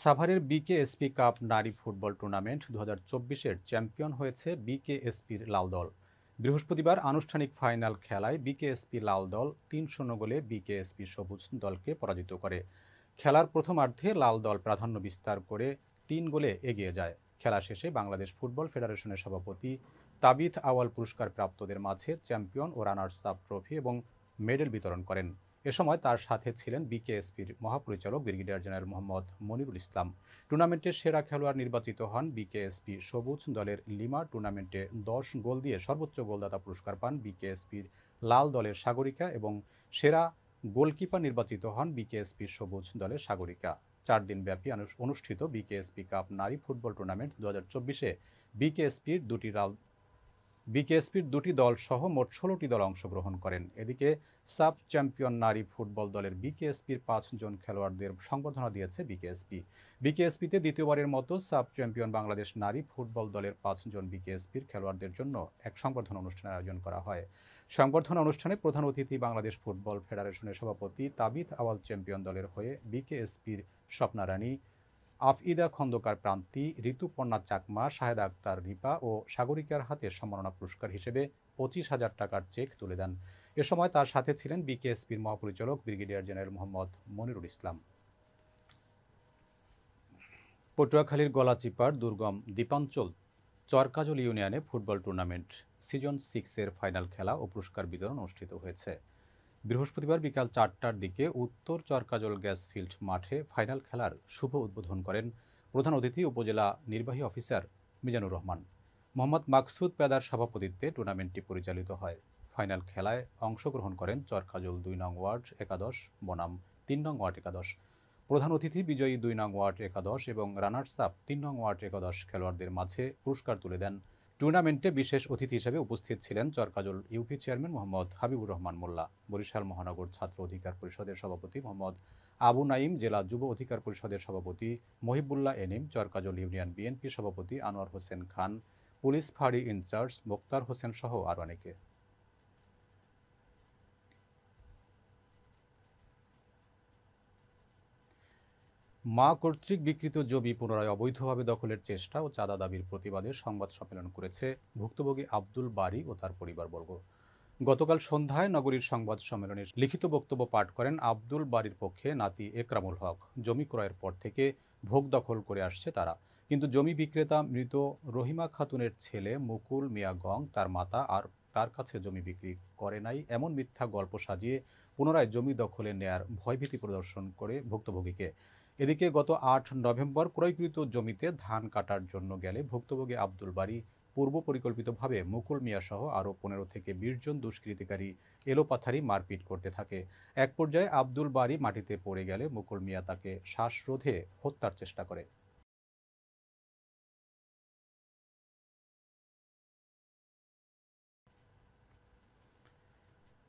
সাভারের BKSP cup নারী football tournament ২০২৪-এর champion হয়েছে বিকেএসপির লাল দল। বৃহস্পতিবার আনুষ্ঠানিক ফাইনাল খেলায় বিকেএসপি লাল দল ৩-০ গোলে বিকেএসপি সবুজ দলকে পরাজিত করে। খেলার প্রথমার্ধে লাল দল প্রাধান্য বিস্তার করে ৩ গোলে এগিয়ে যায়। খেলা শেষে বাংলাদেশ ফুটবল ফেডারেশনের সভাপতি তাবিথ আওয়াল পুরস্কার প্রাপ্তদের মাঝে চ্যাম্পিয়ন ও রানার্স আপ ট্রফি এবং মেডেল বিতরণ করেন। এ সময় তার সাথে ছিলেন বিকেএসপির মহাপরিচালক ব্রিগেডিয়ার জেনারেল মোহাম্মদ মনিরুল ইসলাম। টুর্নামেন্টের সেরা খেলোয়াড় নির্বাচিত হন বিকেএসপি সবুজ দলের লিমা। টুর্নামেন্টে ১০ গোল দিয়ে সর্বোচ্চ গোলদাতা পুরস্কার পান বিকেএসপির লাল দলের সাগরিকা এবং সেরা গোলকিপার নির্বাচিত হন বিকেএসপি সবুজ দলের সাগরিকা। ৪ দিনব্যাপী অনুষ্ঠিত বিকেএসপি কাপ নারী ফুটবল টুর্নামেন্ট ২০২৪-এ বিকেএসপির দুটি দল সহ মোট ১৬টি দল অংশগ্রহণ করেন। এদিকে সাব চ্যাম্পিয়ন নারী ফুটবল দলের বিকেএসপির ৫ জন খেলোয়াড়দের সংবর্ধনা দিয়েছে বিকেএসপি। বিকেএসপিতে দ্বিতীয়বারের মতো সাব চ্যাম্পিয়ন বাংলাদেশ নারী ফুটবল দলের ৫ জন বিকেএসপির খেলোয়াড়দের জন্য এক সংবর্ধনা অনুষ্ঠানের আয়োজন করা হয়। সংবর্ধনা অনুষ্ঠানে প্রধান অতিথি বাংলাদেশ ফুটবল ফেডারেশনের সভাপতি তাবিথ আওয়াল চ্যাম্পিয়ন দলের হয়ে বিকেএসপির স্বপ্নারানী, আফইদা খন্দকার প্রান্তি, ঋতুপর্ণা চাকমা, শাহেদা আক্তার রিপা ও সাগরিকার হাতে সম্মাননা পুরস্কার হিসেবে ২৫,০০০ টাকার চেক তুলে দেন। এ সময় তার সাথে ছিলেন বিকেএসপির মহাপরিচালক ব্রিগেডিয়ার জেনারেল মোহাম্মদ মনিরুল ইসলাম। পটুয়াখালীর গলাচিপার দুর্গম দ্বীপাঞ্চল চরকাজল ইউনিয়নে ফুটবল টুর্নামেন্ট সিজন 6-এর ফাইনাল খেলা ও পুরস্কার বিতরণ অনুষ্ঠিত হয়েছে। বৃহস্পতিবার বিকাল ৪টার দিকে উত্তর চরকাজল গ্যাস ফিল্ড মাঠে ফাইনাল খেলার শুভ উদ্বোধন করেন প্রধান অতিথি উপজেলা নির্বাহী অফিসার মিজানুর রহমান। মোহাম্মদ মাকসুদ পেদার সভাপতিত্বে টুর্নামেন্টটি পরিচালিত হয়। ফাইনাল খেলায় অংশগ্রহণ করেন চরকাজল ২ নং ওয়ার্ড একাদশ বনাম ৩ নং ওয়ার্ড একাদশ। প্রধান অতিথি বিজয়ী ২ নং ওয়ার্ড একাদশ এবং রানার্স আপ ৩ নং ওয়ার্ড একাদশ খেলোয়াড়দের মাঝে পুরস্কার তুলে দেন। টুর্নামেন্টে বিশেষ অতিথি হিসেবে উপস্থিত ছিলেন চরকাজল ইউপি চেয়ারম্যান মোহাম্মদ হাবিবুর রহমান মোল্লা, বরিশাল মহানগর ছাত্র অধিকার পরিষদের সভাপতি মোহাম্মদ আবু নাইম, জেলা যুব অধিকার পরিষদের সভাপতি মহিবুল্লাহ এনিম, চরকাজল ইউনিয়ন বিএনপি সভাপতি আনোয়ার হোসেন খান, পুলিশ ফাঁড়ি ইনচার্জ মোক্তার হোসেন সহ আরও অনেকে। মা কর্তৃক বিকৃত জমি পুনরায় অবৈধভাবে দখলের চেষ্টা ও চাঁদা দাবির প্রতিবাদে সংবাদ সম্মেলন করেছে ভুক্তভোগী আব্দুল বারী ও তার পরিবারবর্গ। গতকাল সন্ধ্যায় নগরীর সংবাদ সম্মেলনে লিখিত বক্তব্য পাঠ করেন আব্দুল বারীর পক্ষে নাতি একরামুল হক। জমি ক্রয়ের পর থেকে ভোগ দখল করে আসছে তারা, কিন্তু জমি বিক্রেতা মৃত রহিমা খাতুনের ছেলে মুকুল মিয়া গং তার মাতা আর তার কাছে জমি বিক্রি করে নাই এমন মিথ্যা গল্প সাজিয়ে পুনরায় জমি দখলে নেয়ার ভয়ভীতি প্রদর্শন করে ভুক্তভোগীকে। এদিকে গত ৮ নভেম্বর ক্রয়কৃত জমিতে ধান কাটার জন্য গেলে ভুক্তভোগী আব্দুল বারী পূর্ব পরিকল্পিতভাবে মুকুল মিয়াসহ আরও ১৫ থেকে ২০ জন দুষ্কৃতিকারী এলোপাথারি মারপিট করতে থাকে। এক পর্যায়ে আব্দুল বারী মাটিতে পড়ে গেলে মুকুল মিয়া তাকে শ্বাসরোধে হত্যার চেষ্টা করে।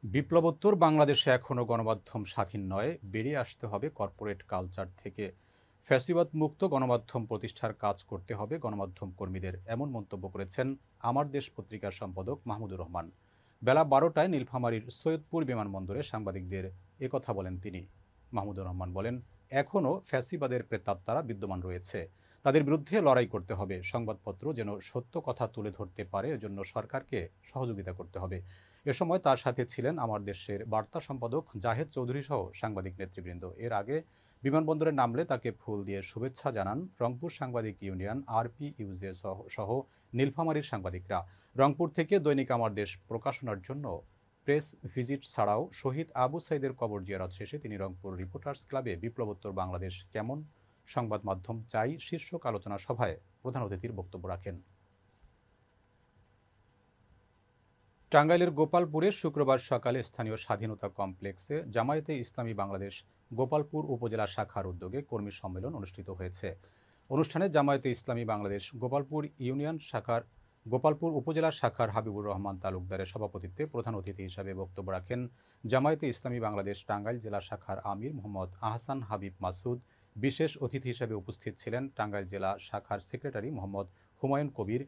বিপ্লবোত্তর বাংলাদেশে এখনও গণমাধ্যম স্বাধীন নয়, বেরিয়ে আসতে হবে কর্পোরেট কালচার থেকে। ফ্যাসিবাদ মুক্ত গণমাধ্যম প্রতিষ্ঠার কাজ করতে হবে গণমাধ্যম কর্মীদের, এমন মন্তব্য করেছেন আমার দেশ পত্রিকার সম্পাদক মাহমুদুর রহমান। বেলা ১২টায় নীলফামারীর সৈয়দপুর বিমানবন্দরে সাংবাদিকদের একথা বলেন তিনি। মাহমুদুর রহমান বলেন, এখনও ফ্যাসিবাদের প্রেতাত্মারা বিদ্যমান রয়েছে, তাদের বিরুদ্ধে লড়াই করতে হবে। সংবাদপত্র যেন সত্য কথা তুলে ধরতে পারে, এজন্য সরকারকে সহযোগিতা করতে হবে। এ সময় তার সাথে ছিলেন আমার দেশের বার্তা সম্পাদক জাহেদ চৌধুরী সহ সাংবাদিক নেতৃবৃন্দ। এর আগে বিমানবন্দরে নামলে তাকে ফুল দিয়ে শুভেচ্ছা জানান রংপুর সাংবাদিক ইউনিয়ন RPUJ সহ নীলফামারীর সাংবাদিকরা। রংপুর থেকে দৈনিক আমার দেশ প্রকাশনার জন্য প্রেস ভিজিট ছাড়াও শহীদ আবু সাইদের কবর জিয়ারত শেষে তিনি রংপুর রিপোর্টার্স ক্লাবে বিপ্লবোত্তর বাংলাদেশ কেমন সংবাদ মাধ্যম চাই শীর্ষক আলোচনা সভায় প্রধান অতিথির বক্তব্য রাখেন। টাঙ্গাইলের গোপালপুরে শুক্রবার সকালে স্থানীয় স্বাধীনতা কমপ্লেক্সে জামায়াতে ইসলামী বাংলাদেশ গোপালপুর উপজেলা শাখার উদ্যোগে কর্মী সম্মেলন অনুষ্ঠিত হয়েছে। অনুষ্ঠানে জামায়াতে ইসলামী বাংলাদেশ গোপালপুর উপজেলা শাখার হাবিবুর রহমান তালুকদারের সভাপতিত্বে প্রধান অতিথি হিসাবে বক্তব্য রাখেন জামায়াতে ইসলামী বাংলাদেশ টাঙ্গাইল জেলা শাখার আমির মোহাম্মদ আহসান হাবিব মাসুদ। বিশেষ অতিথি হিসাবে উপস্থিত ছিলেন টাঙ্গাইল জেলা শাখার সেক্রেটারি মোহাম্মদ হুমায়ুন কবির,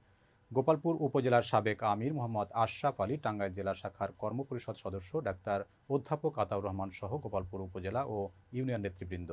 গোপালপুর উপজেলার সাবেক আমির মোহাম্মদ আশরাফ আলী, টাঙ্গাইল জেলা শাখার কর্মপরিষদ সদস্য ডাক্তার অধ্যাপক আতাউর রহমান সহ গোপালপুর উপজেলা ও ইউনিয়ন নেতৃবৃন্দ।